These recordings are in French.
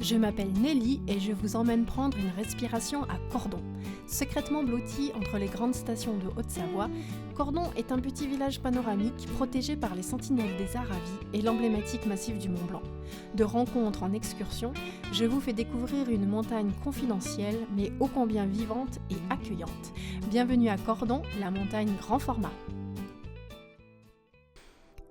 Je m'appelle Nelly et je vous emmène prendre une respiration à Cordon. Secrètement blotti entre les grandes stations de Haute-Savoie, Cordon est un petit village panoramique protégé par les sentinelles des Aravis et l'emblématique massif du Mont Blanc. De rencontre en excursion, je vous fais découvrir une montagne confidentielle mais ô combien vivante et accueillante. Bienvenue à Cordon, la montagne grand format.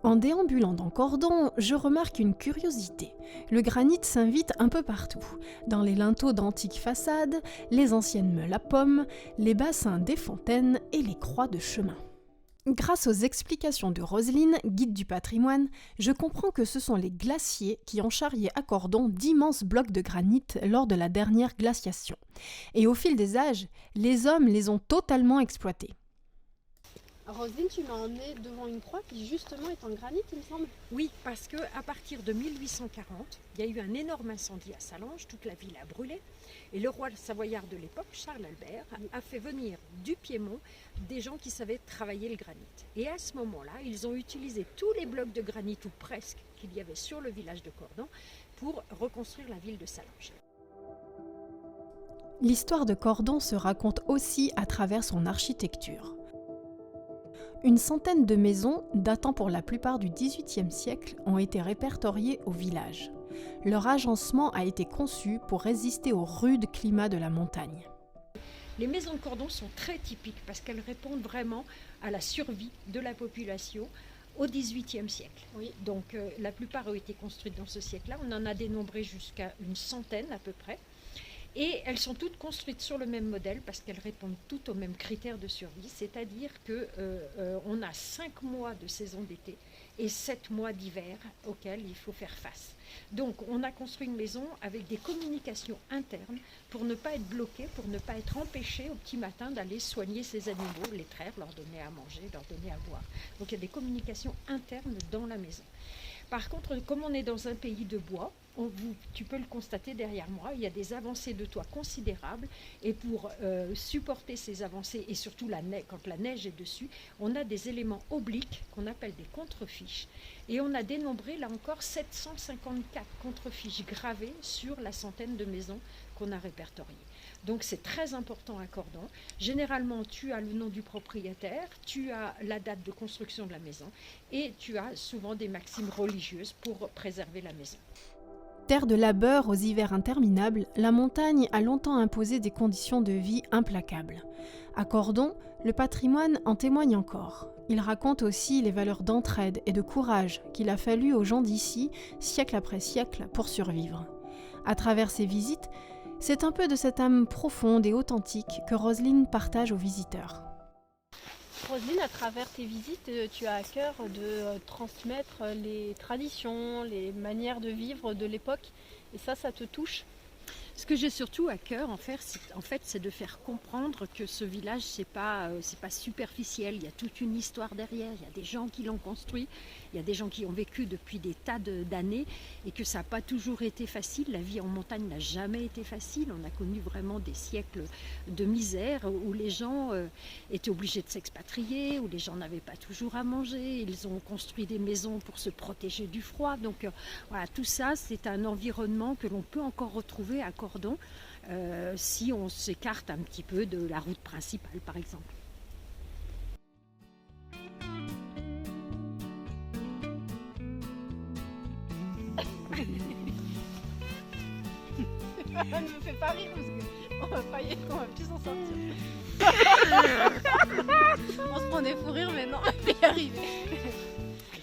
En déambulant dans Cordon, je remarque une curiosité. Le granit s'invite un peu partout. Dans les linteaux d'antiques façades, les anciennes meules à pommes, les bassins des fontaines et les croix de chemin. Grâce aux explications de Roselyne, guide du patrimoine, je comprends que ce sont les glaciers qui ont charrié à Cordon d'immenses blocs de granit lors de la dernière glaciation. Et au fil des âges, les hommes les ont totalement exploités. Roselyne, tu m'as emmenée devant une croix qui justement est en granit, il me semble. Oui, parce qu'à partir de 1840, il y a eu un énorme incendie à Sallanges, toute la ville a brûlé. Et le roi savoyard de l'époque, Charles Albert, a fait venir du Piémont des gens qui savaient travailler le granit. Et à ce moment-là, ils ont utilisé tous les blocs de granit, ou presque, qu'il y avait sur le village de Cordon, pour reconstruire la ville de Sallanges. L'histoire de Cordon se raconte aussi à travers son architecture. Une centaine de maisons, datant pour la plupart du XVIIIe siècle, ont été répertoriées au village. Leur agencement a été conçu pour résister au rude climat de la montagne. Les maisons de Cordon sont très typiques parce qu'elles répondent vraiment à la survie de la population au XVIIIe siècle. Oui. Donc la plupart ont été construites dans ce siècle-là. On en a dénombré jusqu'à une centaine à peu près. Et elles sont toutes construites sur le même modèle parce qu'elles répondent toutes aux mêmes critères de survie, c'est-à-dire qu'on a 5 mois de saison d'été et 7 mois d'hiver auxquels il faut faire face. Donc on a construit une maison avec des communications internes pour ne pas être bloqué, pour ne pas être empêché au petit matin d'aller soigner ces animaux, les traire, leur donner à manger, leur donner à boire. Donc il y a des communications internes dans la maison. Par contre, comme on est dans un pays de bois, tu peux le constater derrière moi, il y a des avancées de toit considérables et pour supporter ces avancées et surtout quand la neige est dessus, on a des éléments obliques qu'on appelle des contrefiches et on a dénombré là encore 754 contrefiches gravées sur la centaine de maisons qu'on a répertoriées. Donc c'est très important à Cordon. Généralement, tu as le nom du propriétaire, tu as la date de construction de la maison et tu as souvent des maximes religieuses pour préserver la maison. Terre de labeur aux hivers interminables, la montagne a longtemps imposé des conditions de vie implacables. À Cordon, le patrimoine en témoigne encore. Il raconte aussi les valeurs d'entraide et de courage qu'il a fallu aux gens d'ici, siècle après siècle, pour survivre. À travers ses visites, c'est un peu de cette âme profonde et authentique que Roselyne partage aux visiteurs. Roselyne, à travers tes visites, tu as à cœur de transmettre les traditions, les manières de vivre de l'époque. Et ça te touche. Ce que j'ai surtout à cœur, en fait, c'est de faire comprendre que ce village, c'est pas superficiel. Il y a toute une histoire derrière. Il y a des gens qui l'ont construit. Il y a des gens qui ont vécu depuis des tas d'années et que ça n'a pas toujours été facile. La vie en montagne n'a jamais été facile. On a connu vraiment des siècles de misère où les gens étaient obligés de s'expatrier, où les gens n'avaient pas toujours à manger. Ils ont construit des maisons pour se protéger du froid. Donc voilà, tout ça, c'est un environnement que l'on peut encore retrouver à Cordon si on s'écarte un petit peu de la route principale, par exemple. Ne me fais pas rire parce qu'on va plus s'en sortir.